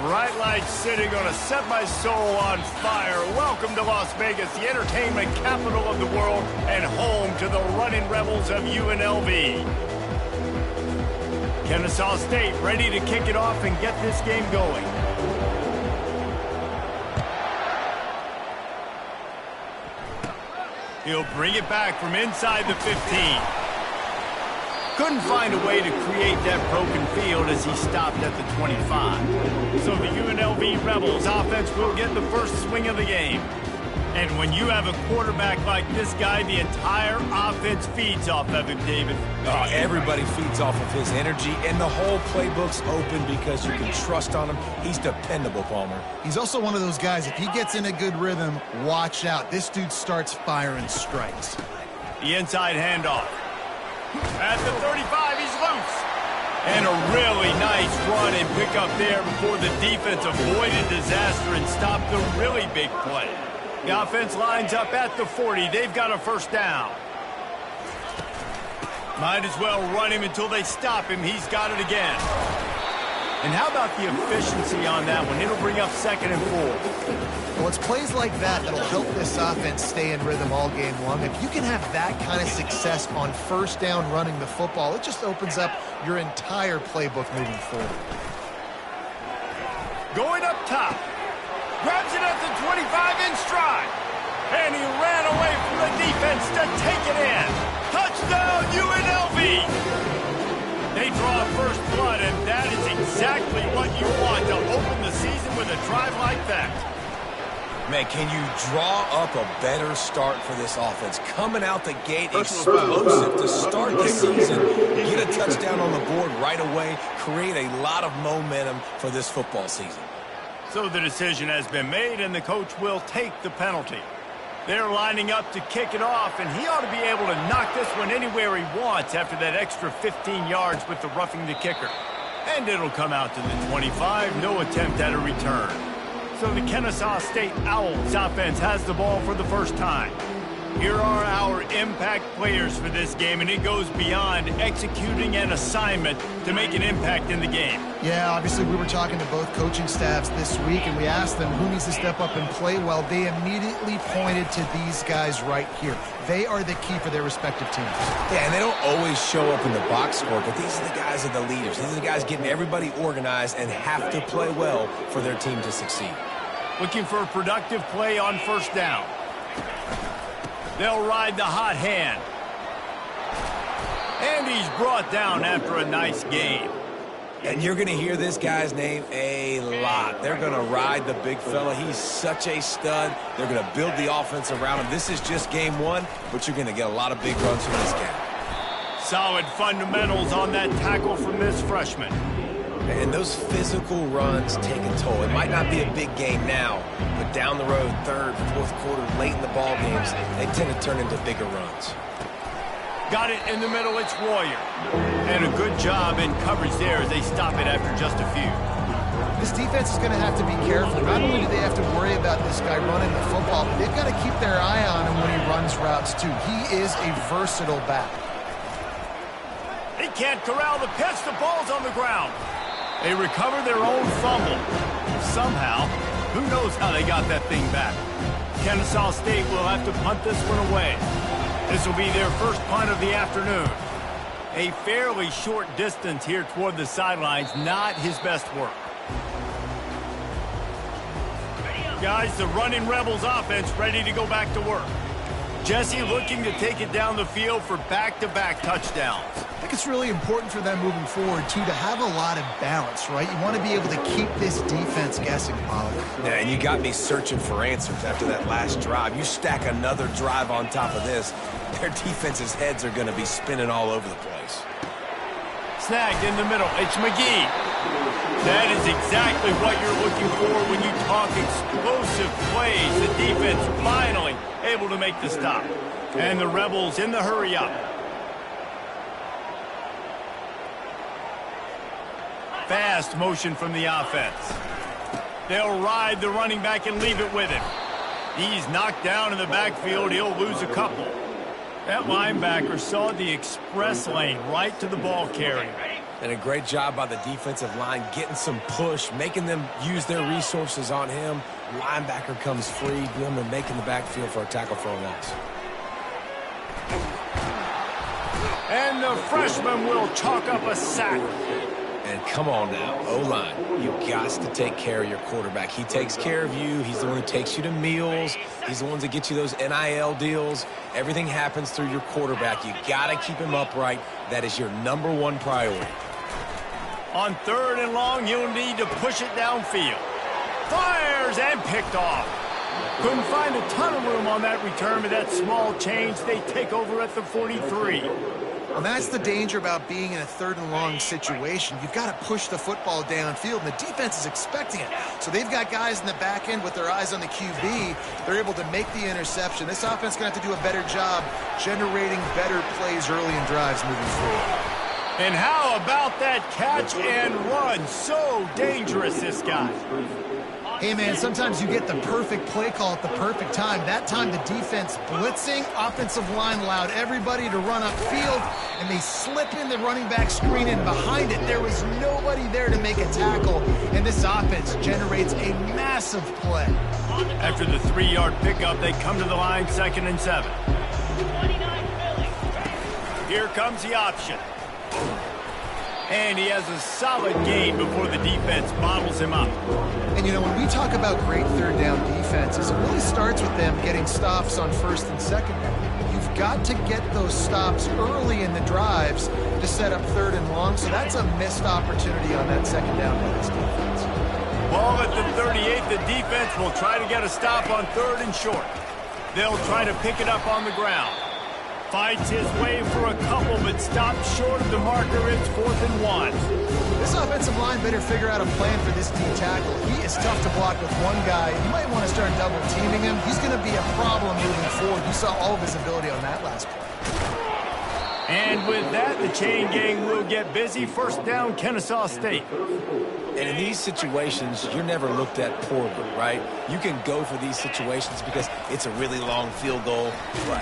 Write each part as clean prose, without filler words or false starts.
Bright lights sitting on to set my soul on fire. Welcome to Las Vegas, the entertainment capital of the world and home to the running rebels of UNLV. Kenne State ready to kick it off and get this game going. He'll bring it back from inside the 15. Couldn't find a way to create that broken field as he stopped at the 25. So the UNLV Rebels offense will get the first swing of the game. And when you have a quarterback like this guy, the entire offense feeds off of him, David. Everybody feeds off of his energy, and the whole playbook's open because you can trust on him. He's dependable, Palmer. He's also one of those guys, if he gets in a good rhythm, watch out. This dude starts firing strikes. The inside handoff. At the 35, he's loose. And a really nice run and pick up there before the defense avoided disaster and stopped the really big play. The offense lines up at the 40. They've got a first down. Might as well run him until they stop him. He's got it again. And how about the efficiency on that one? It'll bring up 2nd and 4. Well, it's plays like that that'll help this offense stay in rhythm all game long. If you can have that kind of success on first down running the football, it just opens up your entire playbook moving forward. Going up top. Grabs it at the 25 in stride. And he ran away from the defense to take it in. Touchdown, UNLV! They draw first blood, and that is exactly what you want to open the season with a drive like that. Man, can you draw up a better start for this offense? Coming out the gate explosive to start the season, get a touchdown on the board right away, create a lot of momentum for this football season. So the decision has been made, and the coach will take the penalty. They're lining up to kick it off, and he ought to be able to knock this one anywhere he wants after that extra 15 yards with the roughing the kicker. And it'll come out to the 25, no attempt at a return. So the Kenne State Owls offense has the ball for the first time. Here are our impact players for this game, and it goes beyond executing an assignment to make an impact in the game. Yeah, obviously we were talking to both coaching staffs this week, and we asked them who needs to step up and play well. They immediately pointed to these guys right here. They are the key for their respective teams. Yeah, and they don't always show up in the box score, but these are the guys that are the leaders. These are the guys getting everybody organized and have to play well for their team to succeed. Looking for a productive play on first down. They'll ride the hot hand. And he's brought down after a nice gain. And you're going to hear this guy's name a lot. They're going to ride the big fella. He's such a stud. They're going to build the offense around him. This is just game one, but you're going to get a lot of big runs from this guy. Solid fundamentals on that tackle from this freshman. And those physical runs take a toll. It might not be a big game now, but down the road, third, fourth quarter, late in the ball games, they tend to turn into bigger runs. Got it in the middle, it's Warrior. And a good job in coverage there as they stop it after just a few. This defense is going to have to be careful. Not only do they have to worry about this guy running the football, but they've got to keep their eye on him when he runs routes too. He is a versatile back. He can't corral the pitch. The ball's on the ground. They recover their own fumble. Somehow, who knows how they got that thing back. Kenne State will have to punt this one away. This will be their first punt of the afternoon. A fairly short distance here toward the sidelines, not his best work. Guys, the running Rebels offense ready to go back to work. Jesse looking to take it down the field for back-to-back touchdowns. I think it's really important for them moving forward, too, to have a lot of balance, right? You want to be able to keep this defense guessing, Pollard. Yeah, and you got me searching for answers after that last drive. You stack another drive on top of this, their defense's heads are going to be spinning all over the place. Snagged in the middle. It's McGee. That is exactly what you're looking for when you talk explosive plays. The defense finally able to make the stop. And the Rebels in the hurry up. Fast motion from the offense. They'll ride the running back and leave it with him. He's knocked down in the backfield. He'll lose a couple. That linebacker saw the express lane right to the ball carrier. And a great job by the defensive line getting some push, making them use their resources on him. Linebacker comes free, them and making the backfield for a tackle for a loss. And the freshman will chalk up a sack. And come on now, O-line, you've got to take care of your quarterback. He takes care of you. He's the one who takes you to meals. He's the one that gets you those NIL deals. Everything happens through your quarterback. You got to keep him upright. That is your #1 priority. On 3rd and long, you'll need to push it downfield. Fires and picked off. Couldn't find a ton of room on that return, but that small change, they take over at the 43. Well, that's the danger about being in a 3rd and long situation. You've got to push the football downfield, and the defense is expecting it. So they've got guys in the back end with their eyes on the QB. They're able to make the interception. This offense is going to have to do a better job generating better plays early in drives moving forward. And how about that catch and run? So dangerous, this guy. Hey, man, sometimes you get the perfect play call at the perfect time. That time, the defense blitzing, offensive line allowed everybody to run upfield, and they slip in the running back screen, and behind it, there was nobody there to make a tackle, and this offense generates a massive play. After the 3-yard pickup, they come to the line, 2nd and 7. Here comes the option. And he has a solid gain before the defense bottles him up. And, you know, when we talk about great 3rd down defenses, it really starts with them getting stops on 1st and 2nd down. You've got to get those stops early in the drives to set up 3rd and long, so that's a missed opportunity on that 2nd down by this defense. Ball at the 38, the defense will try to get a stop on 3rd and short. They'll try to pick it up on the ground. Fights his way for a couple, but stops short of the marker. It's 4th and 1. This offensive line better figure out a plan for this D tackle. He is tough to block with one guy. You might want to start double teaming him. He's going to be a problem moving forward. You saw all of his ability on that last play. And with that, the chain gang will get busy. 1st down, Kenne State. And in these situations, you're never looked at poorly, right? You can go for these situations because it's a really long field goal,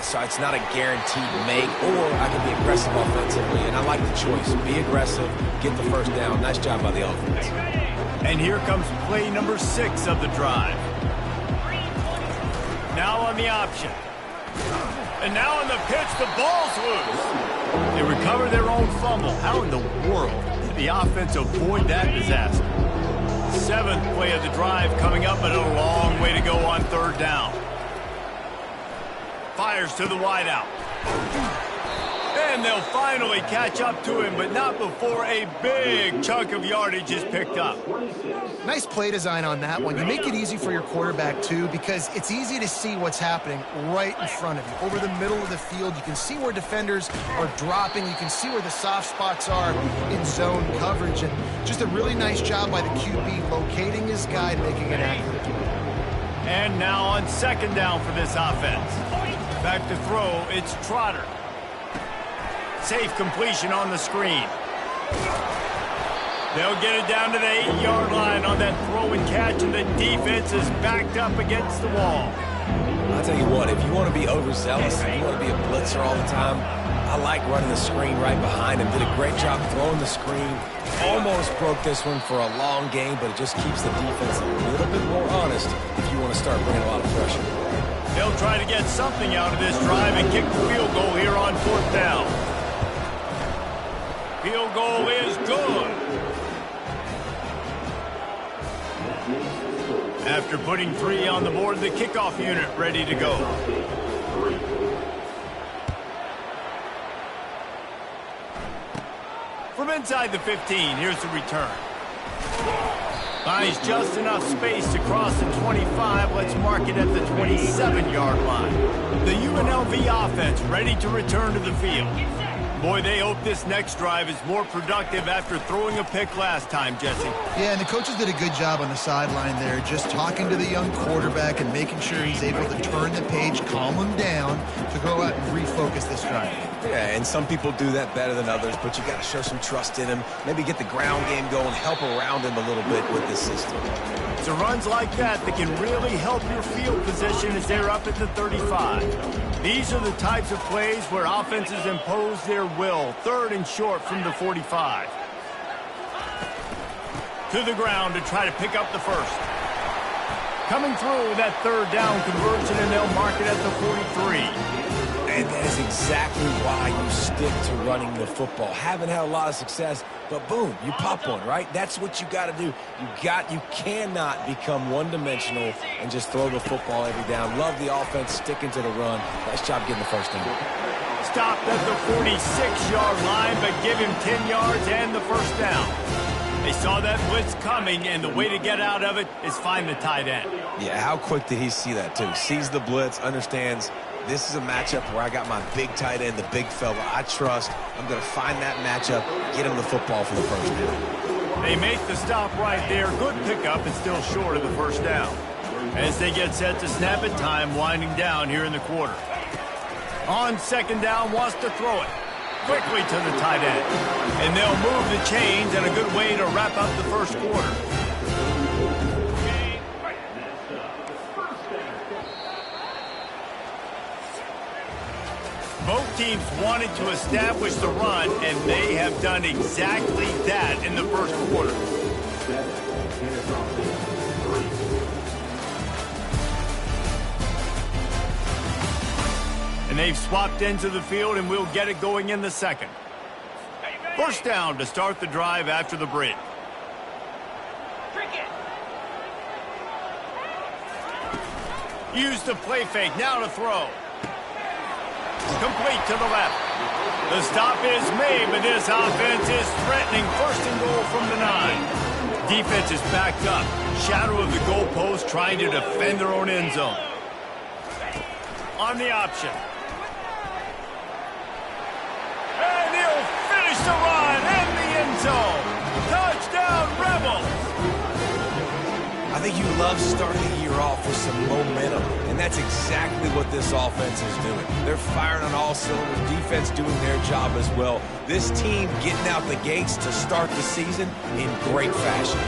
so it's not a guaranteed make, or I can be aggressive offensively, and I like the choice. Be aggressive, get the 1st down. Nice job by the offense. And here comes play number 6 of the drive. Now on the option. And now on the pitch, the ball's loose. They recover their own fumble. How in the world did the offense avoid that disaster? 7th play of the drive coming up, but a long way to go on 3rd down. Fires to the wideout. And they'll finally catch up to him, but not before a big chunk of yardage is picked up. Nice play design on that one. You make it easy for your quarterback, too, because it's easy to see what's happening right in front of you. Over the middle of the field, you can see where defenders are dropping. You can see where the soft spots are in zone coverage. And just a really nice job by the QB locating his guy and making it accurate. And now on 2nd down for this offense. Back to throw, it's Trotter. Safe completion on the screen. They'll get it down to the 8-yard line on that throw and catch, and the defense is backed up against the wall. I'll tell you what, if you want to be overzealous, if you want to be a blitzer all the time, I like running the screen right behind him. Did a great job throwing the screen. Almost broke this one for a long game, but it just keeps the defense a little bit more honest if you want to start bringing a lot of pressure. They'll try to get something out of this drive and kick the field goal here on 4th down. Field goal is good. After putting 3 on the board, the kickoff unit ready to go. From inside the 15, here's the return. Finds just enough space to cross the 25. Let's mark it at the 27-yard line. The UNLV offense ready to return to the field. Boy, they hope this next drive is more productive after throwing a pick last time, Jesse. Yeah, and the coaches did a good job on the sideline there, just talking to the young quarterback and making sure he's able to turn the page, calm him down to go out and refocus this drive. Yeah, and some people do that better than others, but you got to show some trust in him, maybe get the ground game going, help around him a little bit with this system. It's runs like that that can really help your field position as they're up at the 35. These are the types of plays where offenses impose their will. 3rd and short from the 45. To the ground to try to pick up the first. Coming through that 3rd down conversion, and they'll mark it at the 43. And that is exactly why you stick to running the football. Haven't had a lot of success, but boom, you pop one, right? That's what you got to do. You cannot become one-dimensional and just throw the football every down. Love the offense, sticking to the run. Nice job getting the first down. Stopped at the 46-yard line, but give him 10 yards and the first down. They saw that blitz coming, and the way to get out of it is find the tight end. Yeah, how quick did he see that, too? Sees the blitz, understands this is a matchup where I got my big tight end, the big fella I trust. I'm going to find that matchup, get him the football for the first down. They make the stop right there. Good pickup and still short of the first down. As they get set to snap it, time winding down here in the quarter. On 2nd down, wants to throw it quickly to the tight end. And they'll move the chains, and a good way to wrap up the first quarter. Both teams wanted to establish the run, and they have done exactly that in the first quarter. And they've swapped into the field, and we'll get it going in the second. First down to start the drive after the break. Use the play fake, now to throw. Complete to the left. The stop is made, but this offense is threatening 1st and goal from the 9. Defense is backed up. Shadow of the goalpost, trying to defend their own end zone. On the option. And he'll finish the run in the end zone. Touchdown, Rebels! I think you love starting the year off with some momentum, and that's exactly what this offense is doing. They're firing on all cylinders, defense doing their job as well. This team getting out the gates to start the season in great fashion.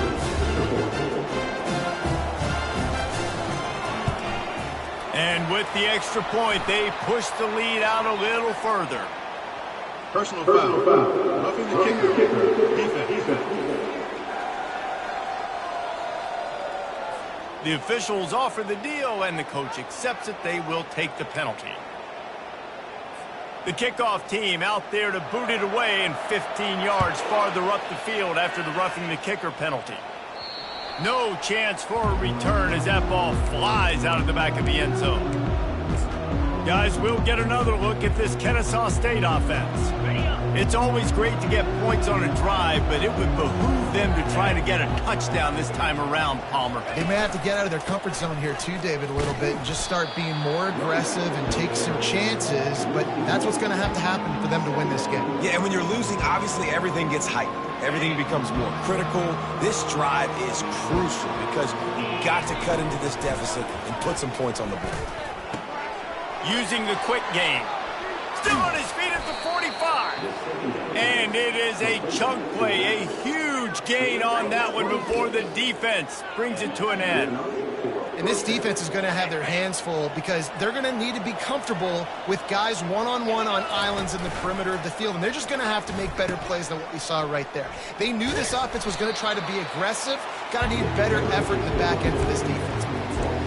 And with the extra point, they push the lead out a little further. Personal foul. Roughing the kicker. Defense. The officials offer the deal, and the coach accepts it. They will take the penalty. The kickoff team out there to boot it away, and 15 yards farther up the field after the roughing the kicker penalty. No chance for a return as that ball flies out of the back of the end zone. Guys, we'll get another look at this Kenne State offense. It's always great to get points on a drive, but it would behoove them to try to get a touchdown this time around, Palmer. They may have to get out of their comfort zone here too, David, a little bit and just start being more aggressive and take some chances, but that's what's going to happen for them to win this game. Yeah, and when you're losing, obviously everything gets heightened. Everything becomes more critical. This drive is crucial because you've got to cut into this deficit and put some points on the board. Using the quick game. Still on his feet at the 45. And it is a chunk play, a huge gain on that one before the defense brings it to an end. And this defense is going to have their hands full because they're going to need to be comfortable with guys one-on-one on islands in the perimeter of the field. And they're just going to have to make better plays than what we saw right there. They knew this offense was going to try to be aggressive. Got to need better effort in the back end for this defense moving forward.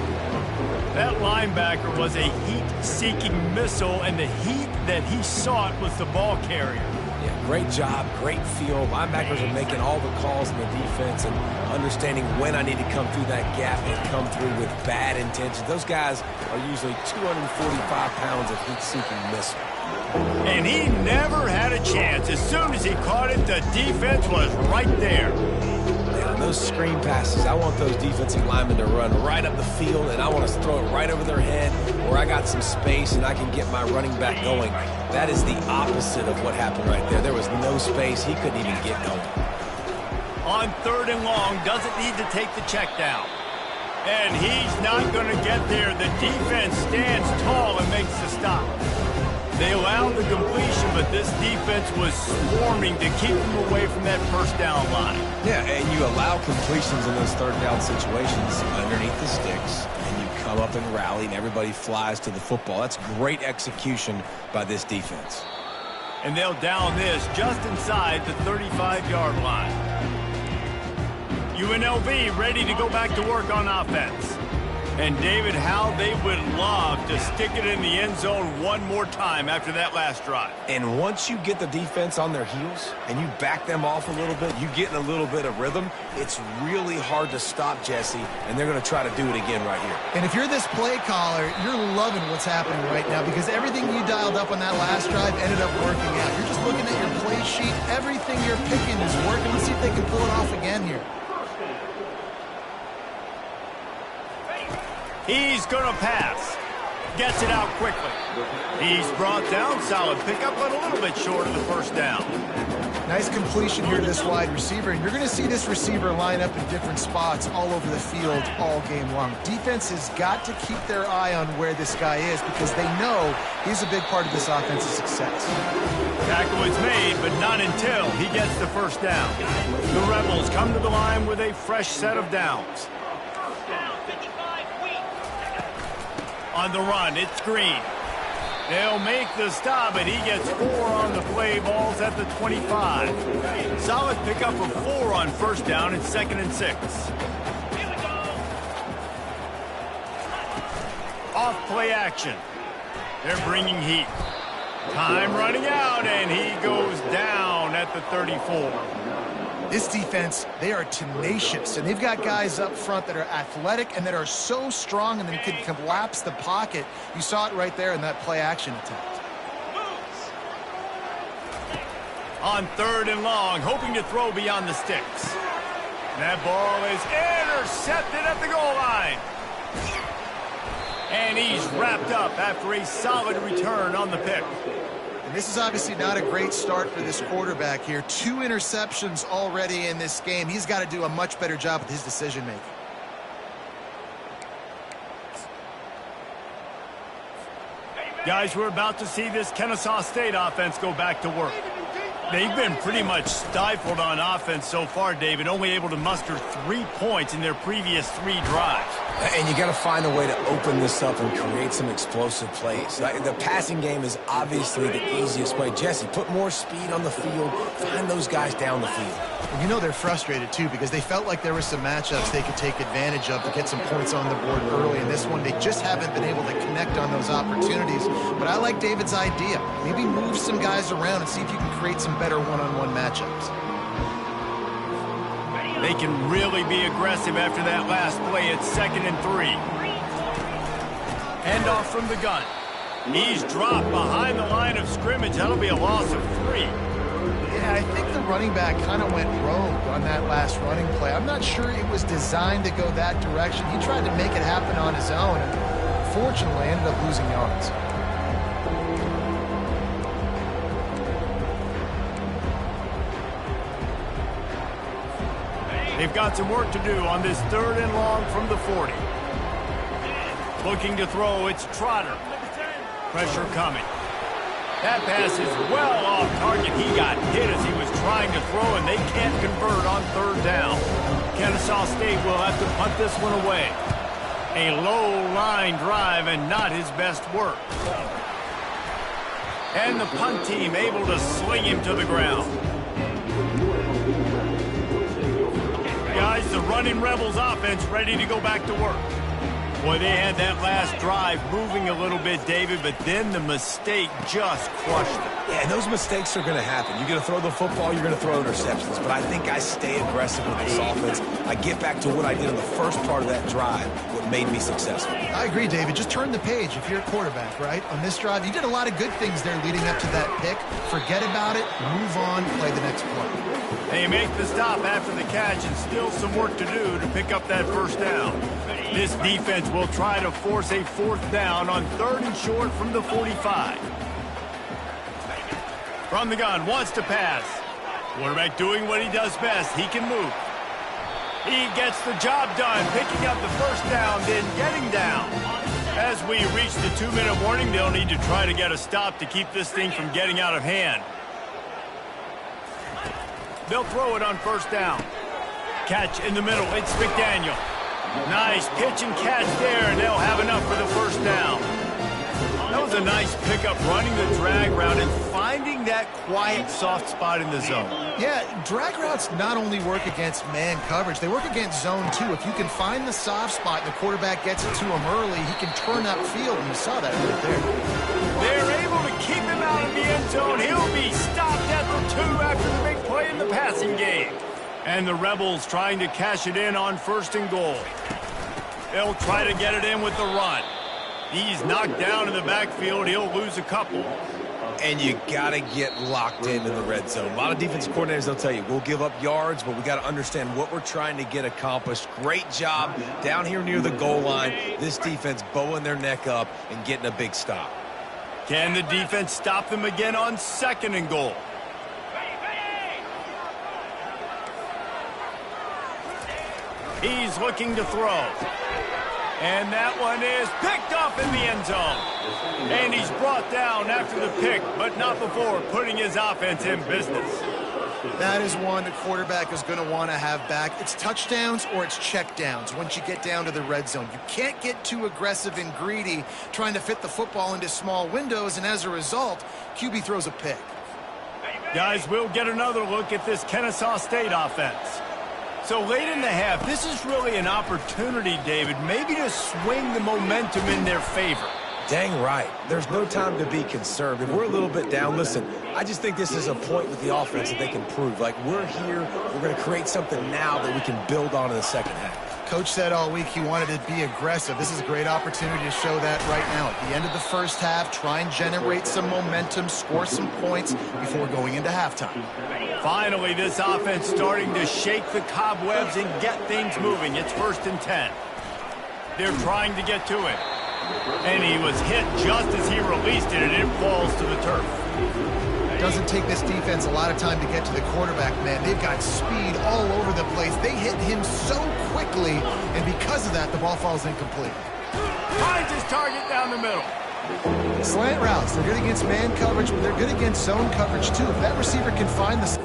That linebacker was a heat-seeking missile, and the heat that he sought was the ball carrier. Yeah, great job, great feel. Linebackers are making all the calls in the defense and understanding when I need to come through that gap and come through with bad intentions. Those guys are usually 245 pounds of heat-seeking missile. And he never had a chance. As soon as he caught it, the defense was right there. those screen passes, I want those defensive linemen to run right up the field, and I want to throw it right over their head where I got some space and I can get my running back going. That is the opposite of what happened right there. There was no space. He couldn't even get going. On 3rd and long, doesn't need to take the check down. And he's not going to get there. The defense stands tall and makes the stop. They allowed the completion, but this defense was swarming to keep them away from that first down line. Yeah, and you allow completions in those 3rd down situations underneath the sticks, and you come up and rally, and everybody flies to the football. That's great execution by this defense. And they'll down this just inside the 35-yard line. UNLV ready to go back to work on offense. And, David, how they would love to stick it in the end zone one more time after that last drive. And once you get the defense on their heels and you back them off a little bit, you get in a little bit of rhythm, it's really hard to stop, Jesse, and they're going to try to do it again right here. And if you're this play caller, you're loving what's happening right now because everything you dialed up on that last drive ended up working out. You're just looking at your play sheet. Everything you're picking is working. Let's see if they can pull it off again here. He's going to pass. Gets it out quickly. He's brought down. Solid pickup, but a little bit short of the first down. Nice completion here to this wide receiver. And you're going to see this receiver line up in different spots all over the field all game long. Defense has got to keep their eye on where this guy is because they know he's a big part of this offense's success. Tackle is made, but not until he gets the first down. The Rebels come to the line with a fresh set of downs. On the run, it's Green. They'll make the stop, and he gets 4 on the play. Ball's at the 25. Solid pickup of 4 on first down. It's 2nd and 6. Off play action. They're bringing heat. Time running out, and he goes down at the 34. This defense, they are tenacious, and they've got guys up front that are athletic and that are so strong and then can collapse the pocket. You saw it right there in that play-action attempt. On 3rd and long, hoping to throw beyond the sticks. That ball is intercepted at the goal line. And he's wrapped up after a solid return on the pick. This is obviously not a great start for this quarterback here. 2 interceptions already in this game. He's got to do a much better job with his decision-making. Guys, we're about to see this Kenne State offense go back to work. They've been pretty much stifled on offense so far, David, only able to muster 3 points in their previous 3 drives. And you got to find a way to open this up and create some explosive plays. The passing game is obviously the easiest way. Jesse, put more speed on the field. Find those guys down the field. And you know they're frustrated, too, because they felt like there were some matchups they could take advantage of to get some points on the board early. In this one, they just haven't been able to connect on those opportunities. But I like David's idea. Maybe move some guys around and see if you can create some better one-on-one matchups. They can really be aggressive after that last play. It's 2nd and 3. Handoff from the gun. He's dropped behind the line of scrimmage. That'll be a loss of 3. Yeah, I think the running back kind of went rogue on that last running play. I'm not sure it was designed to go that direction. He tried to make it happen on his own, and fortunately ended up losing yards. They've got some work to do on this 3rd and long from the 40. Looking to throw, it's Trotter. Pressure coming. That pass is well off target. He got hit as he was trying to throw, and they can't convert on 3rd down. Kenne State will have to punt this one away. A low-line drive and not his best work. And the punt team able to sling him to the ground. Guys, the running Rebels offense ready to go back to work. Boy, they had that last drive moving a little bit, David, but then the mistake just crushed them. Yeah, and those mistakes are going to happen. You're going to throw the football, you're going to throw interceptions. But I think I stay aggressive with this offense. I get back to what I did in the first part of that drive. What made me successful. I agree, David. Just turn the page if you're a quarterback, right? On this drive, you did a lot of good things there leading up to that pick. Forget about it, move on, play the next play. They make the stop after the catch and still some work to do to pick up that first down. This defense will try to force a 4th down on 3rd and short from the 45. From the gun, wants to pass. Quarterback doing what he does best. He can move. He gets the job done, picking up the first down, then getting down. As we reach the 2-minute warning, they'll need to try to get a stop to keep this thing from getting out of hand. They'll throw it on 1st down. Catch in the middle. It's McDaniel. Nice pitch and catch there, and they'll have enough for the first down. That was a nice pickup, running the drag route and finding that quiet, soft spot in the zone. Yeah, drag routes not only work against man coverage, they work against zone too. If you can find the soft spot and the quarterback gets it to him early, he can turn upfield, and you saw that right there. They're able to keep him out of the end zone. He'll be stopped at the 2 after the big play in the passing game. And the Rebels trying to cash it in on 1st and goal. They'll try to get it in with the run. He's knocked down in the backfield. He'll lose a couple. And you got to get locked in the red zone. A lot of defensive coordinators, they'll tell you, we'll give up yards, but we got to understand what we're trying to get accomplished. Great job down here near the goal line. This defense bowing their neck up and getting a big stop. Can the defense stop them again on 2nd and goal? He's looking to throw. And that one is picked off in the end zone. And he's brought down after the pick, but not before putting his offense in business. That is one the quarterback is going to want to have back. It's touchdowns or it's checkdowns once you get down to the red zone. You can't get too aggressive and greedy trying to fit the football into small windows, and as a result, QB throws a pick. Guys, we'll get another look at this Kenne St State offense. So late in the half, this is really an opportunity, David, maybe to swing the momentum in their favor. Dang right. There's no time to be conservative. We're a little bit down. Listen, I just think this is a point with the offense that they can prove. Like, we're here, we're going to create something now that we can build on in the second half. Coach said all week he wanted to be aggressive. This is a great opportunity to show that right now. At the end of the first half, try and generate some momentum, score some points before going into halftime. Finally, this offense starting to shake the cobwebs and get things moving. It's 1st and 10. They're trying to get to it. And he was hit just as he released it, and it falls to the turf. It doesn't take this defense a lot of time to get to the quarterback, man. They've got speed all over the place. They hit him so quickly, and because of that, the ball falls incomplete. Finds his target down the middle. Slant routes, they're good against man coverage, but they're good against zone coverage, too. If that receiver can find the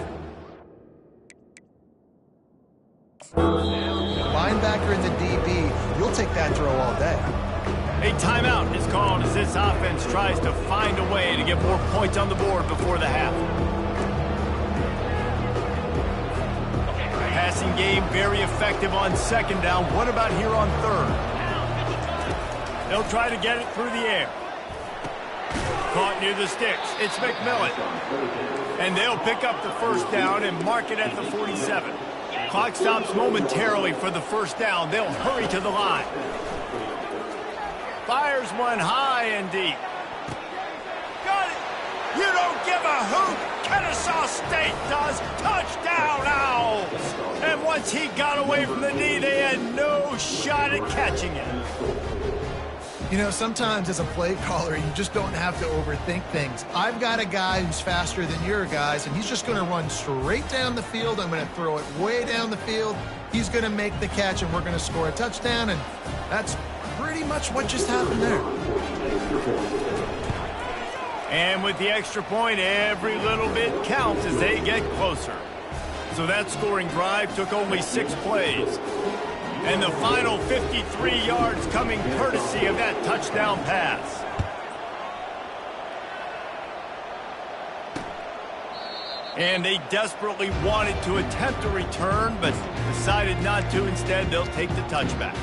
linebacker in the DB, you'll take that throw all day. A timeout is called as this offense tries to find a way to get more points on the board before the half. Passing game very effective on 2nd down. What about here on 3rd? They'll try to get it through the air. Caught near the sticks. It's McMillan. And they'll pick up the first down and mark it at the 47. Clock stops momentarily for the first down. They'll hurry to the line. Fires one high and deep. Got it. You don't give a hoot. Kenne St State does. Touchdown, Owls. And once he got away from the knee, they had no shot at catching it. You know, sometimes as a play caller, you just don't have to overthink things. I've got a guy who's faster than your guys, and he's just going to run straight down the field. I'm going to throw it way down the field. He's going to make the catch, and we're going to score a touchdown, and that's pretty much what just happened there. And with the extra point, every little bit counts as they get closer. So that scoring drive took only 6 plays. And the final 53 yards coming courtesy of that touchdown pass. And they desperately wanted to attempt a return, but decided not to. Instead, they'll take the touchback.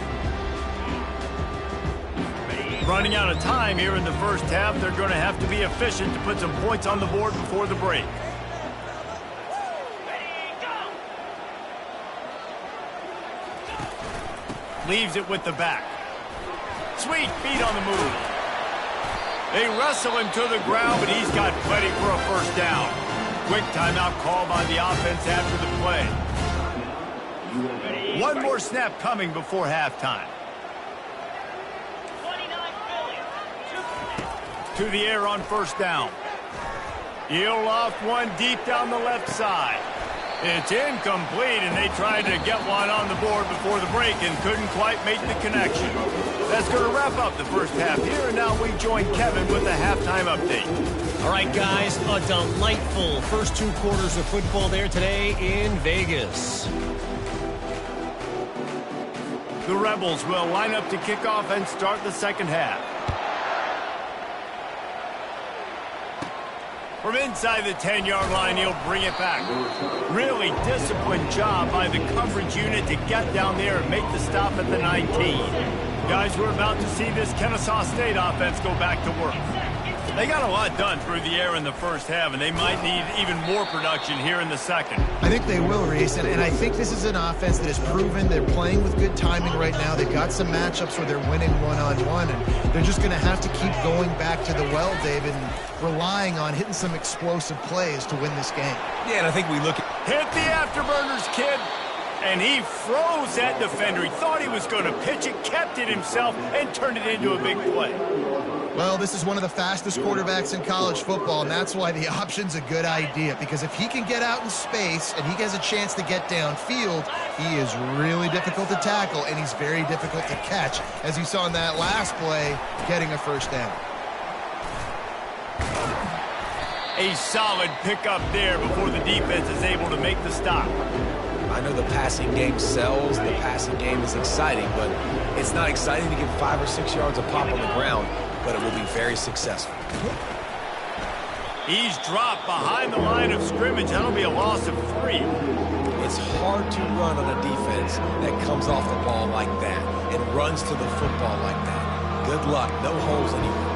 Running out of time here in the first half, they're going to have to be efficient to put some points on the board before the break. Leaves it with the back. Sweet feet on the move. They wrestle him to the ground, but he's got plenty for a first down. Quick timeout called by the offense after the play. One more snap coming before halftime. To the air on first down. He'll loft one deep down the left side. It's incomplete, and they tried to get one on the board before the break and couldn't quite make the connection. That's going to wrap up the first half here, and now we join Kevin with the halftime update. All right, guys, a delightful first 2 quarters of football there today in Vegas. The Rebels will line up to kick off and start the second half. From inside the 10-yard line, he'll bring it back. Really disciplined job by the coverage unit to get down there and make the stop at the 19. Guys, we're about to see this Kenne State offense go back to work. They got a lot done through the air in the first half, and they might need even more production here in the second. I think they will, Reese, and I think this is an offense that has proven they're playing with good timing right now. They've got some matchups where they're winning one-on-one, and they're just going to have to keep going back to the well, David, and relying on hitting some explosive plays to win this game. Yeah, and I think we look at... Hit the afterburners, kid. And he froze that defender. He thought he was going to pitch it, kept it himself, and turned it into a big play. Well, this is one of the fastest quarterbacks in college football, and that's why the option's a good idea, because if he can get out in space and he has a chance to get downfield, he is really difficult to tackle, and he's very difficult to catch, as you saw in that last play, getting a first down. A solid pickup there before the defense is able to make the stop. I know the passing game sells, the passing game is exciting, but it's not exciting to get 5 or 6 yards of pop on the ground, but it will be very successful. He's dropped behind the line of scrimmage. That'll be a loss of 3. It's hard to run on a defense that comes off the ball like that and runs to the football like that. Good luck. No holes anywhere.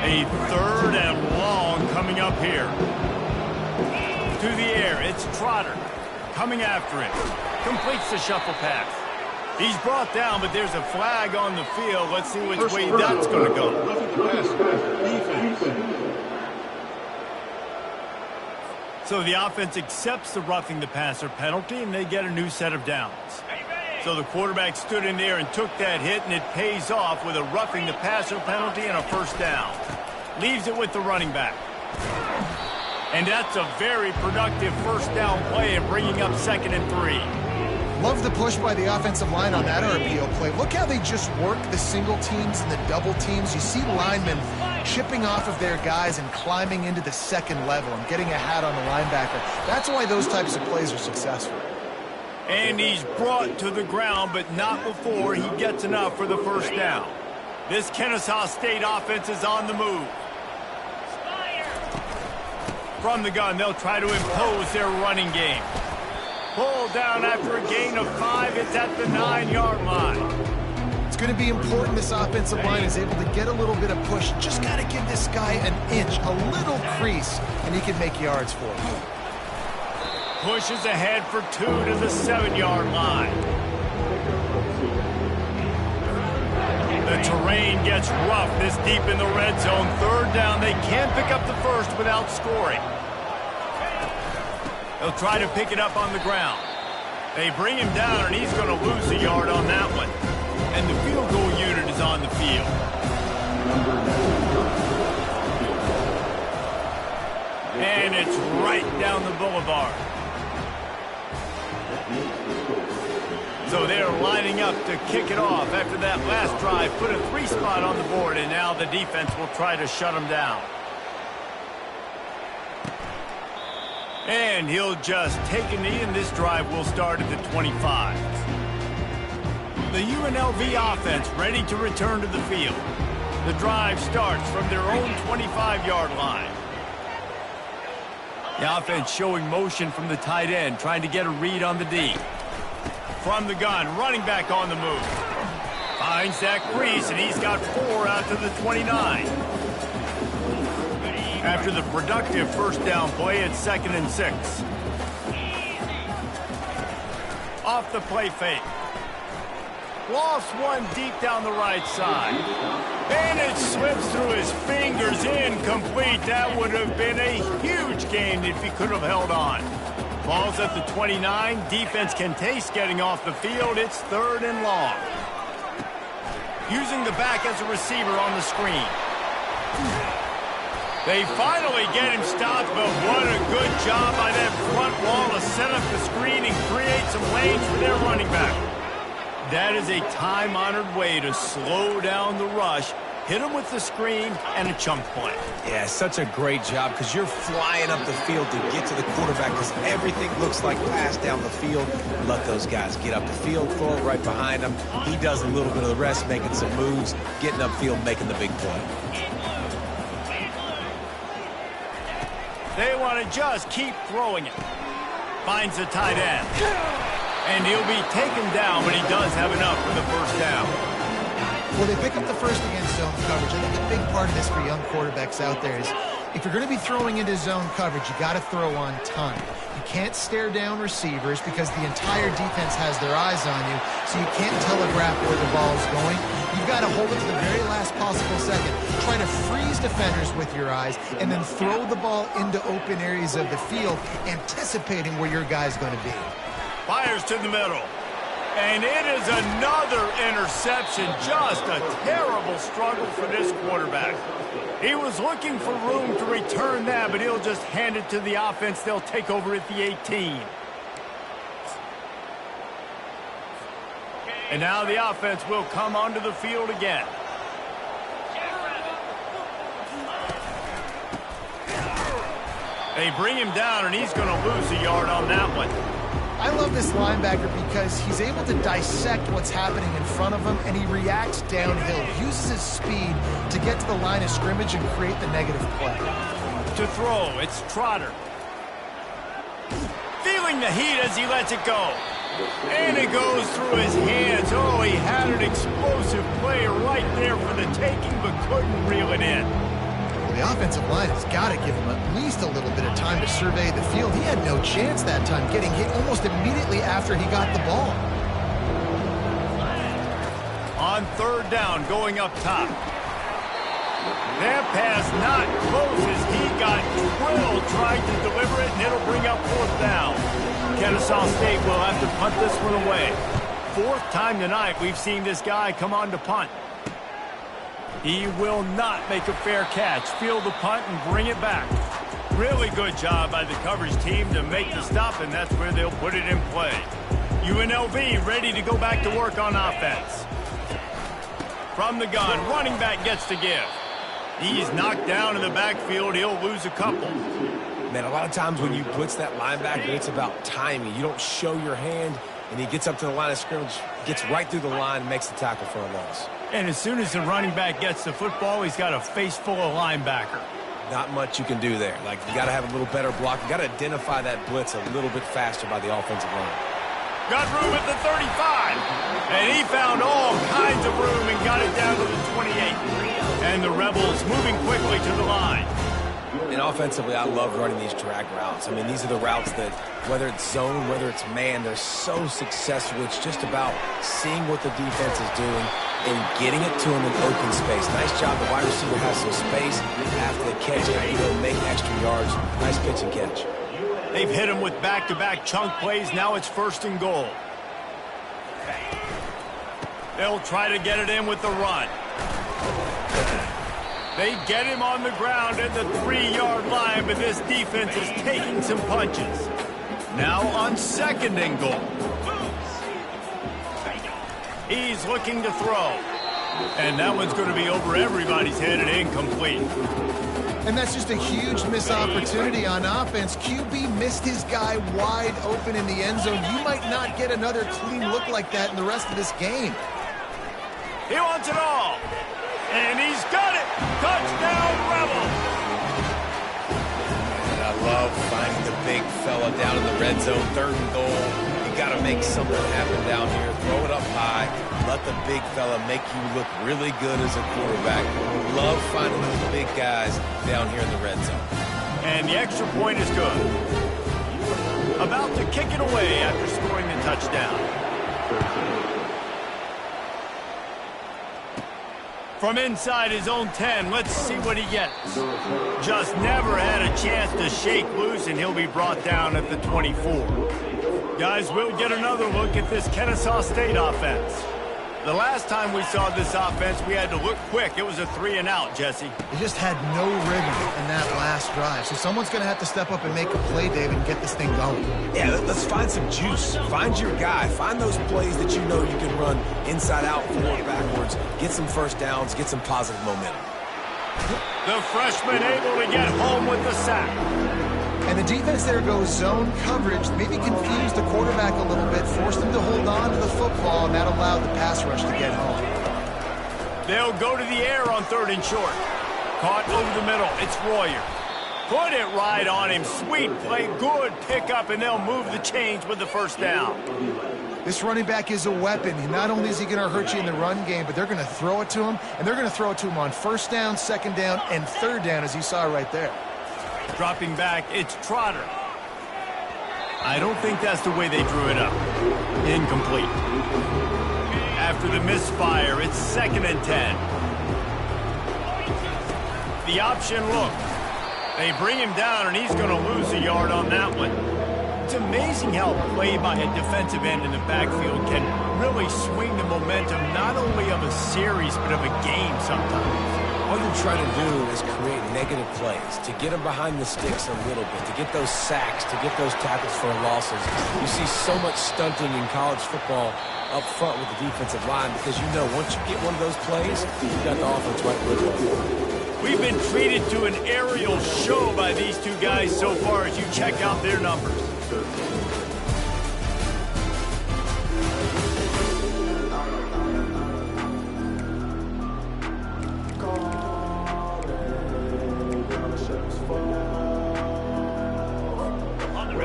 A third and long coming up here. To the air, it's Trotter. Coming after him. Completes the shuffle pass. He's brought down, but there's a flag on the field. Let's see which way that's going to go. So the offense accepts the roughing the passer penalty, and they get a new set of downs. So the quarterback stood in there and took that hit, and it pays off with a roughing the passer penalty and a first down. Leaves it with the running back. And that's a very productive first down play and bringing up 2nd and 3. Love the push by the offensive line on that RPO play. Look how they just work the single teams and the double teams. You see linemen chipping off of their guys and climbing into the second level and getting a hat on the linebacker. That's why those types of plays are successful. And he's brought to the ground, but not before he gets enough for the first down. This Kenne State offense is on the move. From the gun, they'll try to impose their running game. Pulled down after a gain of 5. It's at the 9-yard line. It's going to be important this offensive line is able to get a little bit of push. Just got to give this guy an inch, a little crease, and he can make yards for it. Pushes ahead for 2 to the 7-yard line. The terrain gets rough this deep in the red zone. 3rd down. They can't pick up the first without scoring. They'll try to pick it up on the ground. They bring him down, and he's going to lose a yard on that one. And the field goal unit is on the field. And it's right down the boulevard. So they're lining up to kick it off after that last drive. Put a 3 spot on the board, and now the defense will try to shut them down. And he'll just take a knee, and this drive will start at the 25. The UNLV offense ready to return to the field. The drive starts from their own 25-yard line. The offense showing motion from the tight end, trying to get a read on the D. From the gun, running back on the move. Finds that crease, and he's got 4 out to the 29. After the productive first down play, it's 2nd and 6. Off the play fake. Lost one deep down the right side. And it slips through his fingers, incomplete. That would have been a huge gain if he could have held on. Ball's at the 29. Defense can taste getting off the field. It's 3rd and long. Using the back as a receiver on the screen. They finally get him stopped, but what a good job by that front wall to set up the screen and create some lanes for their running back. That is a time-honored way to slow down the rush, hit him with the screen, and a chunk play. Yeah, such a great job because you're flying up the field to get to the quarterback because everything looks like pass down the field. Let those guys get up the field, throw it right behind him. He does a little bit of the rest, making some moves, getting upfield, making the big play. They want to just keep throwing it. Finds the tight end. And he'll be taken down, but he does have enough for the first down. Well, they pick up the first against zone coverage. I think a big part of this for young quarterbacks out there is if you're going to be throwing into zone coverage, you got to throw on time. You can't stare down receivers because the entire defense has their eyes on you, so you can't telegraph where the ball's going. You've got to hold it to the very last possible second. Try to freeze defenders with your eyes and then throw the ball into open areas of the field, anticipating where your guy's going to be. Fires to the middle. And it is another interception. Just a terrible struggle for this quarterback. He was looking for room to return that, but he'll just hand it to the offense. They'll take over at the 18. And now the offense will come onto the field again. They bring him down, and he's going to lose a yard on that one. I love this linebacker because he's able to dissect what's happening in front of him, and he reacts downhill, uses his speed to get to the line of scrimmage and create the negative play. To throw, it's Trotter. Feeling the heat as he lets it go. And it goes through his hands. Oh, he had an explosive play right there for the taking, but couldn't reel it in. The offensive line has got to give him at least a little bit of time to survey the field. He had no chance that time, getting hit almost immediately after he got the ball. On 3rd down, going up top. That pass not close as he got drilled trying to deliver it, and it'll bring up 4th down. Kenne State will have to punt this one away. 4th time tonight we've seen this guy come on to punt. He will not make a fair catch. Field the punt and bring it back. Really good job by the coverage team to make the stop, and that's where they'll put it in play. UNLV ready to go back to work on offense. From the gun, running back gets to give. He's knocked down in the backfield. He'll lose a couple. Man, a lot of times when you blitz that linebacker, it's about timing. You don't show your hand, and he gets up to the line of scrimmage, gets right through the line, and makes the tackle for a loss. And as soon as the running back gets the football, he's got a face full of linebacker. Not much you can do there. Like, you got to have a little better block. You got to identify that blitz a little bit faster by the offensive line. Got room at the 35. And he found all kinds of room and got it down to the 28. And the Rebels moving quickly to the line. And offensively, I love running these drag routes. I mean, these are the routes that, whether it's zone, whether it's man, they're so successful. It's just about seeing what the defense is doing and getting it to him in open space. Nice job. The wide receiver has some space after the catch. Able to make extra yards. Nice pitch and catch. They've hit him with back-to-back chunk plays. Now it's 1st and goal. They'll try to get it in with the run. They get him on the ground at the 3-yard line, but this defense is taking some punches. Now on 2nd and goal. He's looking to throw. And that one's going to be over everybody's head and incomplete. And that's just a huge missed opportunity on offense. QB missed his guy wide open in the end zone. You might not get another clean look like that in the rest of this game. He wants it all. And he's got it. Touchdown, Rebels. And I love finding the big fella down in the red zone, 3rd and goal. You got to make something happen down here. Throw it up high. Let the big fella make you look really good as a quarterback. Love finding those big guys down here in the red zone. And the extra point is good. About to kick it away after scoring the touchdown. From inside his own 10, let's see what he gets. Just never had a chance to shake loose, and he'll be brought down at the 24. Guys, we'll get another look at this Kenne State offense. The last time we saw this offense, we had to look quick. It was a 3-and-out, Jesse. They just had no rhythm in that last drive. So someone's going to have to step up and make a play, David, and get this thing going. Yeah, let's find some juice. Find your guy. Find those plays that you know you can run inside out, forward, backwards. Get some first downs. Get some positive momentum. The freshman able to get home with the sack. And the defense there goes zone coverage, maybe confused the quarterback a little bit, forced him to hold on to the football, and that allowed the pass rush to get home. They'll go to the air on 3rd and short. Caught over the middle. It's Royer. Put it right on him. Sweet play. Good pickup, and they'll move the chains with the first down. This running back is a weapon. Not only is he going to hurt you in the run game, but they're going to throw it to him, and they're going to throw it to him on 1st down, 2nd down, and 3rd down, as you saw right there. Dropping back, it's Trotter. I don't think that's the way they drew it up. Incomplete. After the misfire, it's 2nd and 10. The option look. They bring him down, and he's going to lose a yard on that one. It's amazing how a play by a defensive end in the backfield can really swing the momentum not only of a series, but of a game sometimes. All you're trying to do is create negative plays, to get them behind the sticks a little bit, to get those sacks, to get those tackles for losses. You see so much stunting in college football up front with the defensive line because you know once you get one of those plays, you've got the offense right where it's going. We've been treated to an aerial show by these two guys so far as you check out their numbers.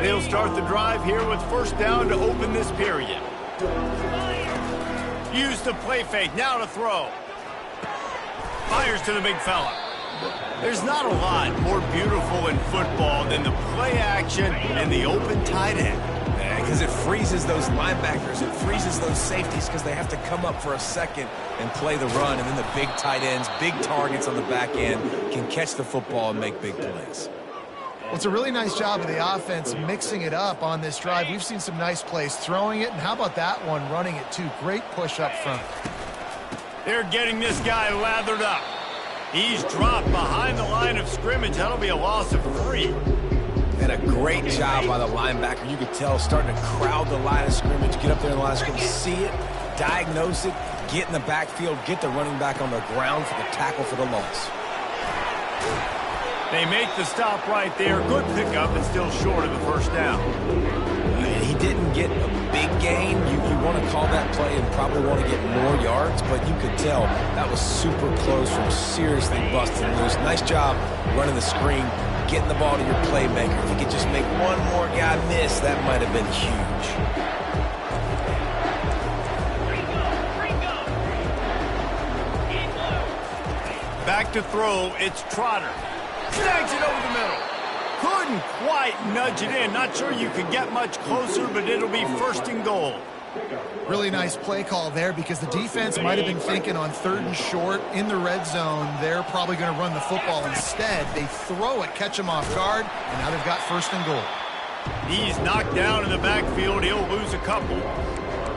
They'll start the drive here with 1st down to open this period. Use the play fake, now to throw. Fires to the big fella. There's not a lot more beautiful in football than the play action and the open tight end. Because it freezes those linebackers, it freezes those safeties because they have to come up for a second and play the run, and then the big tight ends, big targets on the back end can catch the football and make big plays. Well, it's a really nice job of the offense mixing it up on this drive. We've seen some nice plays throwing it, and how about that one running it too? Great push up front. They're getting this guy lathered up. He's dropped behind the line of scrimmage. That'll be a loss of 3. And a great job by the linebacker. You could tell starting to crowd the line of scrimmage, get up there in the line of scrimmage, see it, diagnose it, get in the backfield, get the running back on the ground for the tackle for the loss. They make the stop right there. Good pickup and still short of the 1st down. He didn't get a big gain. You want to call that play and probably want to get more yards, but you could tell that was super close from seriously busting loose. Nice job running the screen, getting the ball to your playmaker. If you could just make one more guy miss, that might have been huge. Back to throw, it's Trotter. Snags it over the middle. Couldn't quite nudge it in. Not sure you could get much closer, but it'll be 1st and goal. Really nice play call there because the defense might have been thinking on 3rd and short in the red zone. They're probably going to run the football instead. They throw it, catch him off guard, and now they've got 1st and goal. He's knocked down in the backfield. He'll lose a couple.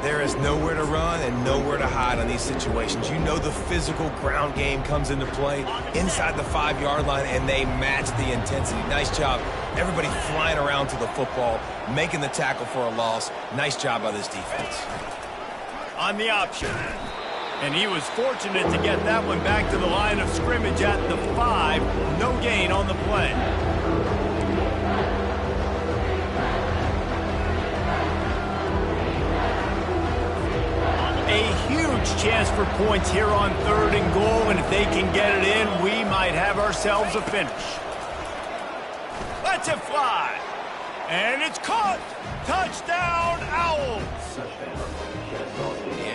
There is nowhere to run and nowhere to hide on these situations. You know the physical ground game comes into play inside the 5-yard line, and they match the intensity. Nice job. Everybody flying around to the football, making the tackle for a loss. Nice job by this defense. On the option. And he was fortunate to get that one back to the line of scrimmage at the 5. No gain on the play. A huge chance for points here on 3rd and goal, and if they can get it in, we might have ourselves a finish. Let's it fly. And it's caught. Touchdown, Owls.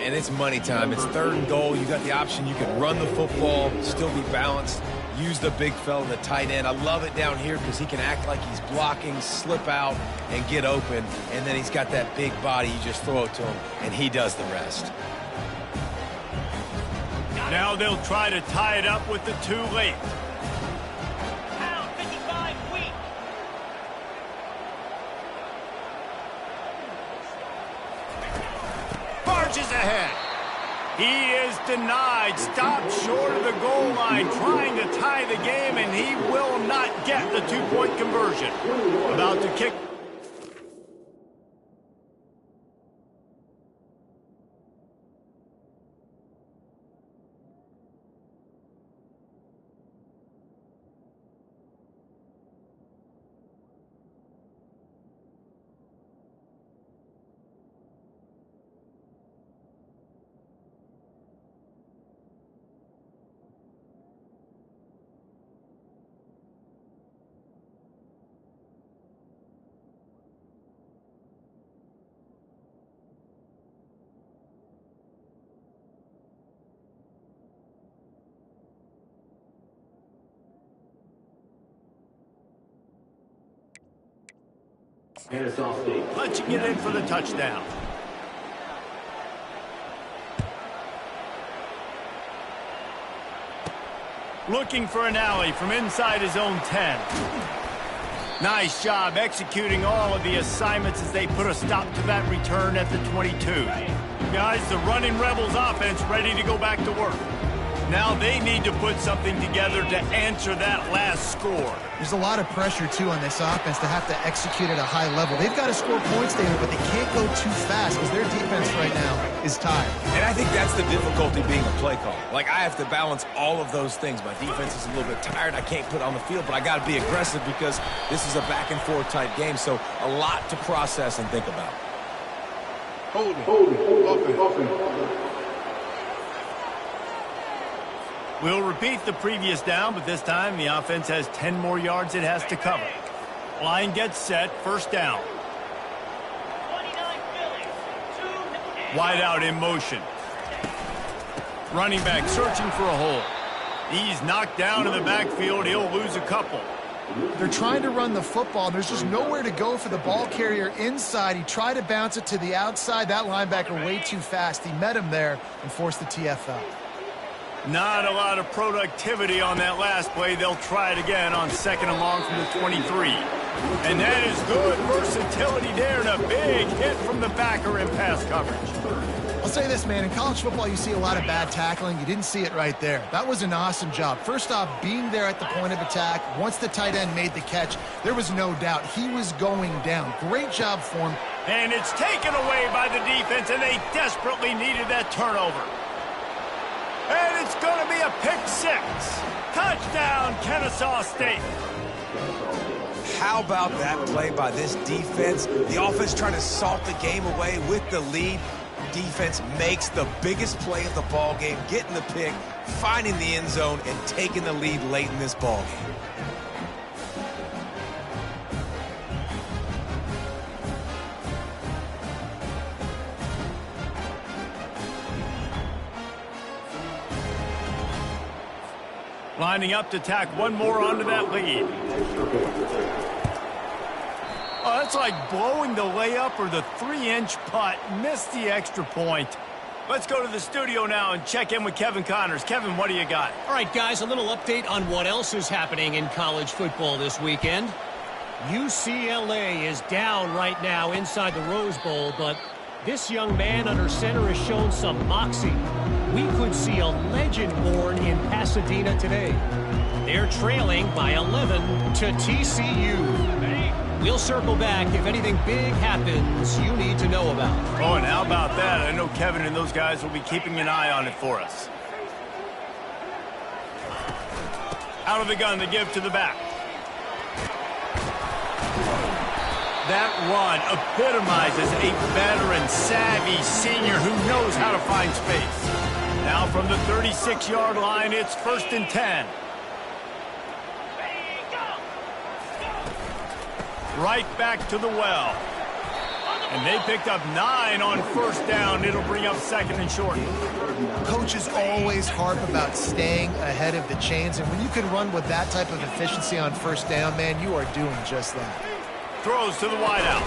And it's money time. It's 3rd and goal. You got the option. You can run the football, still be balanced, use the big fella, the tight end. I love it down here because he can act like he's blocking, slip out, and get open. And then he's got that big body. You just throw it to him, and he does the rest. Now they'll try to tie it up with the too late. Barges ahead. He is denied. Stopped short of the goal line, trying to tie the game, and he will not get the 2-point conversion. About to kick. Punching it in for the touchdown. Looking for an alley from inside his own 10. Nice job executing all of the assignments as they put a stop to that return at the 22. Guys, the running Rebels offense ready to go back to work. Now they need to put something together to answer that last score. There's a lot of pressure, too, on this offense to have to execute at a high level. They've got to score points, David, but they can't go too fast because their defense right now is tired. And I think that's the difficulty being a play caller. Like, I have to balance all of those things. My defense is a little bit tired. I can't put on the field, but I got to be aggressive because this is a back-and-forth type game, so a lot to process and think about. Hold it. We'll repeat the previous down, but this time the offense has 10 more yards it has to cover. Line gets set, first down. Wide out in motion. Running back searching for a hole. He's knocked down in the backfield. He'll lose a couple. They're trying to run the football. There's just nowhere to go for the ball carrier inside. He tried to bounce it to the outside. That linebacker way too fast. He met him there and forced the TFL. Not a lot of productivity on that last play. They'll try it again on 2nd and long from the 23. And that is good versatility there and a big hit from the backer in pass coverage. I'll say this, man. In college football, you see a lot of bad tackling. You didn't see it right there. That was an awesome job. First off, being there at the point of attack. Once the tight end made the catch, there was no doubt he was going down. Great job for him. And it's taken away by the defense, and they desperately needed that turnover. And it's going to be a pick 6. Touchdown, Kenne State. How about that play by this defense? The offense trying to salt the game away with the lead. Defense makes the biggest play of the ball game, getting the pick, finding the end zone, and taking the lead late in this ball game. Lining up to tack one more onto that lead. Oh, that's like blowing the layup or the 3-inch putt. Missed the extra point. Let's go to the studio now and check in with Kevin Connors. Kevin, what do you got? All right, guys, a little update on what else is happening in college football this weekend. UCLA is down right now inside the Rose Bowl, but this young man under center has shown some moxie. We could see a legend born in Pasadena today. They're trailing by 11 to TCU. We'll circle back if anything big happens you need to know about. Oh, and how about that? I know Kevin and those guys will be keeping an eye on it for us. Out of the gun to give to the back. That run epitomizes a veteran, savvy senior who knows how to find space. Now from the 36-yard line, it's 1st and 10. right back to the well. And they picked up 9 on first down. It'll bring up 2nd and short. Coaches always harp about staying ahead of the chains, and when you can run with that type of efficiency on first down, man, you are doing just that. Throws to the wideout.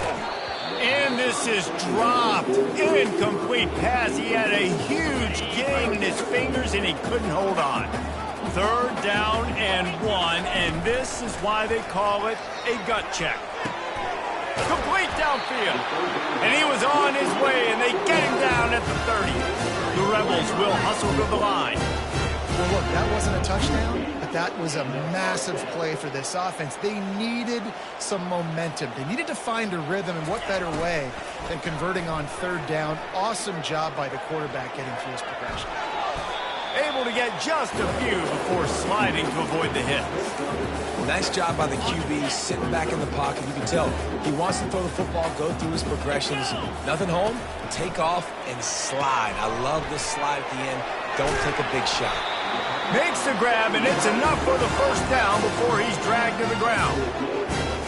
And this is dropped. Incomplete pass. He had a huge gain in his fingers, and he couldn't hold on. 3rd down and 1, and this is why they call it a gut check. Complete downfield. And he was on his way, and they get him down at the 30. The Rebels will hustle to the line. Well, look, that wasn't a touchdown, but that was a massive play for this offense. They needed some momentum. They needed to find a rhythm, and what better way than converting on 3rd down. Awesome job by the quarterback getting through his progression. Able to get just a few before sliding to avoid the hit. Nice job by the QB, sitting back in the pocket. You can tell he wants to throw the football, go through his progressions. Nothing home, take off, and slide. I love this slide at the end. Don't take a big shot. Makes the grab, and it's enough for the first down before he's dragged to the ground.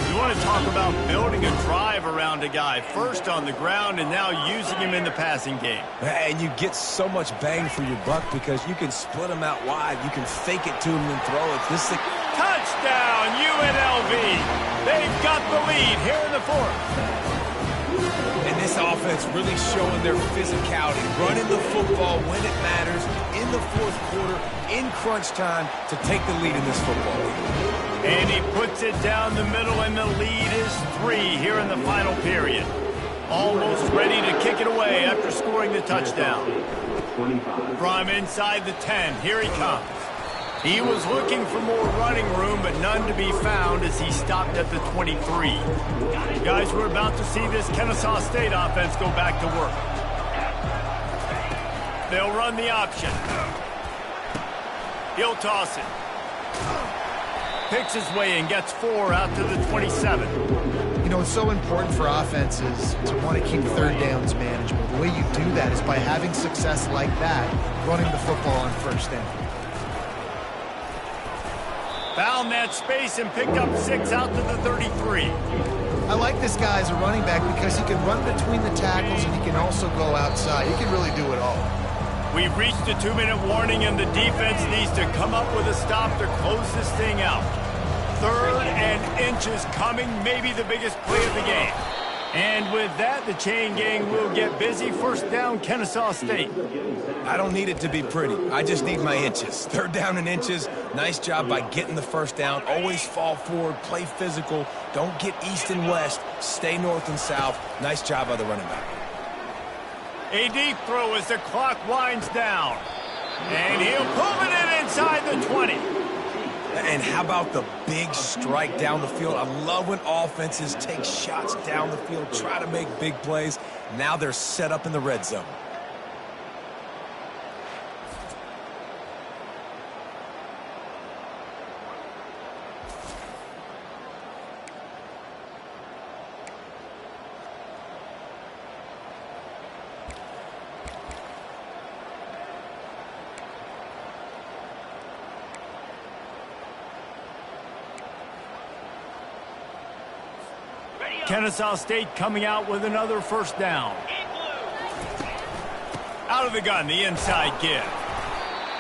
You want to talk about building a drive around a guy. First on the ground and now using him in the passing game. And you get so much bang for your buck because you can split him out wide. You can fake it to him and throw it. This thing. Touchdown, UNLV. They've got the lead here in the 4th. And this offense really showing their physicality, running the football when it matters, in the 4th quarter, in crunch time, to take the lead in this football game. And he puts it down the middle, and the lead is 3 here in the final period. Almost ready to kick it away after scoring the touchdown. From inside the 10, here he comes. He was looking for more running room, but none to be found as he stopped at the 23. Guys, we're about to see this Kenne St State offense go back to work. They'll run the option. He'll toss it. Picks his way and gets 4 out to the 27. You know, it's so important for offenses to want to keep 3rd downs manageable. The way you do that is by having success like that, running the football on first down. Found that space and picked up 6 out to the 33. I like this guy as a running back because he can run between the tackles and he can also go outside. He can really do it all. We've reached a 2-minute warning, and the defense needs to come up with a stop to close this thing out. 3rd and inches coming, maybe the biggest play of the game. And with that, the chain gang will get busy. First down, Kenne St State. I don't need it to be pretty. I just need my inches. 3rd down and inches. Nice job by getting the first down. Always fall forward, play physical. Don't get east and west. Stay north and south. Nice job by the running back. A deep throw as the clock winds down. And he'll pull it in inside the 20. And how about the big strike down the field? I love when offenses take shots down the field, try to make big plays. Now they're set up in the red zone. Kenne St State coming out with another first down. Out of the gun, the inside give.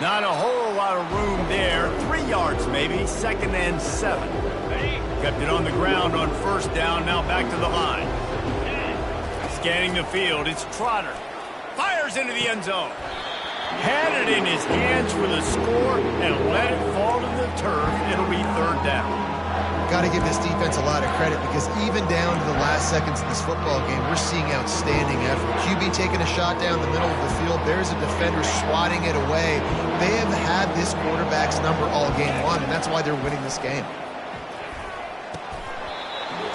Not a whole lot of room there. 3 yards maybe, 2nd and 7. Kept it on the ground on first down, now back to the line. Scanning the field, it's Trotter. Fires into the end zone. Had it in his hands for the score and let it fall to the turf. It'll be 3rd down. Got to give this defense a lot of credit because even down to the last seconds of this football game, we're seeing outstanding effort. QB taking a shot down the middle of the field. There's a defender swatting it away. They have had this quarterback's number all game long, and that's why they're winning this game.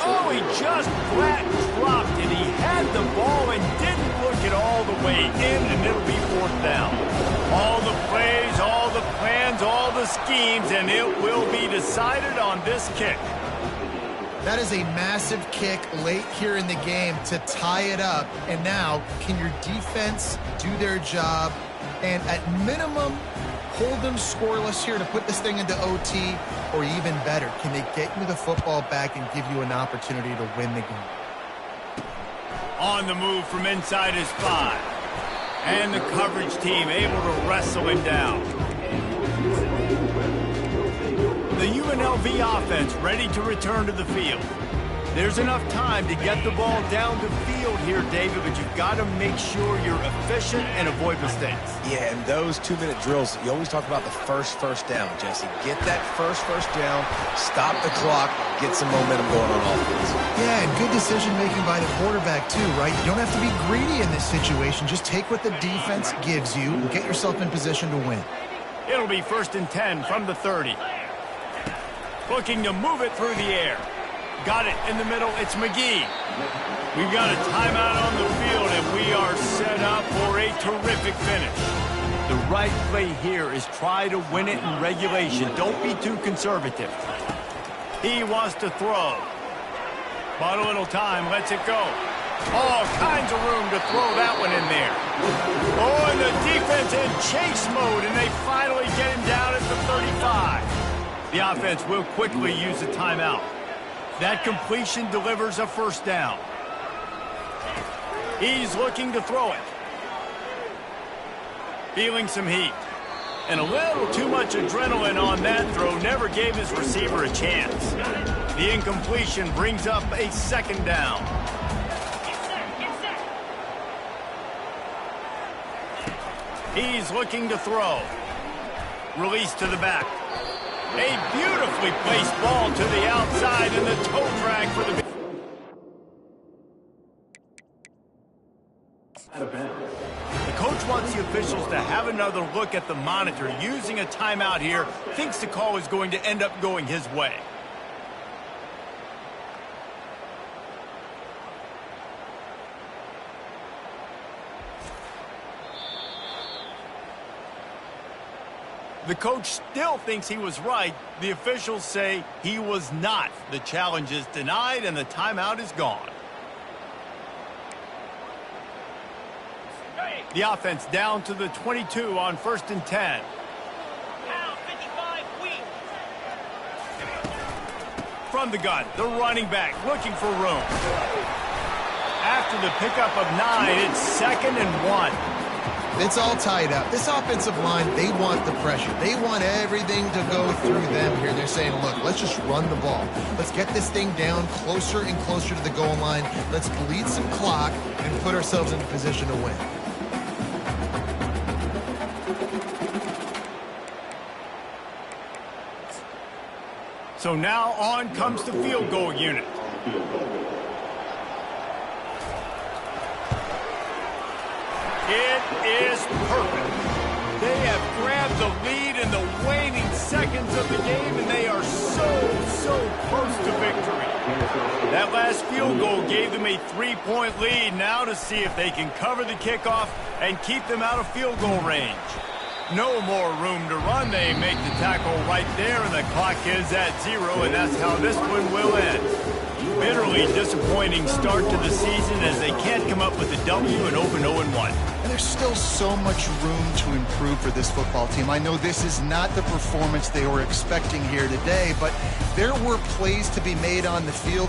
Oh, he just flat dropped it. He had the ball and didn't look it all the way in, and it'll be 4th down. All the plays, all the plans, all the schemes, and it will be decided on this kick. That is a massive kick late here in the game to tie it up. And now, can your defense do their job and at minimum hold them scoreless here to put this thing into OT? Or even better, can they get you the football back and give you an opportunity to win the game? On the move from inside his 5. And the coverage team able to wrestle him down. The UNLV offense ready to return to the field. There's enough time to get the ball down the field here, David, but you've got to make sure you're efficient and avoid mistakes. Yeah, and those 2-minute drills, you always talk about the first down, Jesse. Get that first down, stop the clock, get some momentum going on offense. Yeah, and good decision-making by the quarterback, too, right? You don't have to be greedy in this situation. Just take what the defense gives you and get yourself in position to win. It'll be 1st and 10 from the 30. Looking to move it through the air. Got it in the middle. It's McGee. We've got a timeout on the field, and we are set up for a terrific finish. The right play here is try to win it in regulation. Don't be too conservative. He wants to throw. But a little time. Lets it go. All kinds of room to throw that one in there. Oh, and the defense in chase mode, and they finally get him down at the 35. The offense will quickly use a timeout. That completion delivers a 1st down. He's looking to throw it. Feeling some heat. And a little too much adrenaline on that throw. Never gave his receiver a chance. The incompletion brings up a 2nd down. He's looking to throw. Release to the back. A beautifully placed ball to the outside and the toe drag for the... The coach wants the officials to have another look at the monitor. Using a timeout here, thinks the call is going to end up going his way. The coach still thinks he was right. The officials say he was not. The challenge is denied, and the timeout is gone. The offense down to the 22 on 1st and 10. From the gun, the running back looking for room. After the pickup of 9, it's 2nd and 1. It's all tied up. This offensive line, they want the pressure. They want everything to go through them here. They're saying, look, let's just run the ball. Let's get this thing down closer and closer to the goal line. Let's bleed some clock and put ourselves in a position to win. So now on comes the field goal unit. It is perfect. They have grabbed the lead in the waning seconds of the game, and they are so close to victory. That last field goal gave them a 3-point lead. Now to see if they can cover the kickoff and keep them out of field goal range. No more room to run. They make the tackle right there, and the clock is at 0, and that's how this one will end. Bitterly disappointing start to the season as they can't come up with a W and open 0-1. And there's still so much room to improve for this football team. I know this is not the performance they were expecting here today, but there were plays to be made on the field.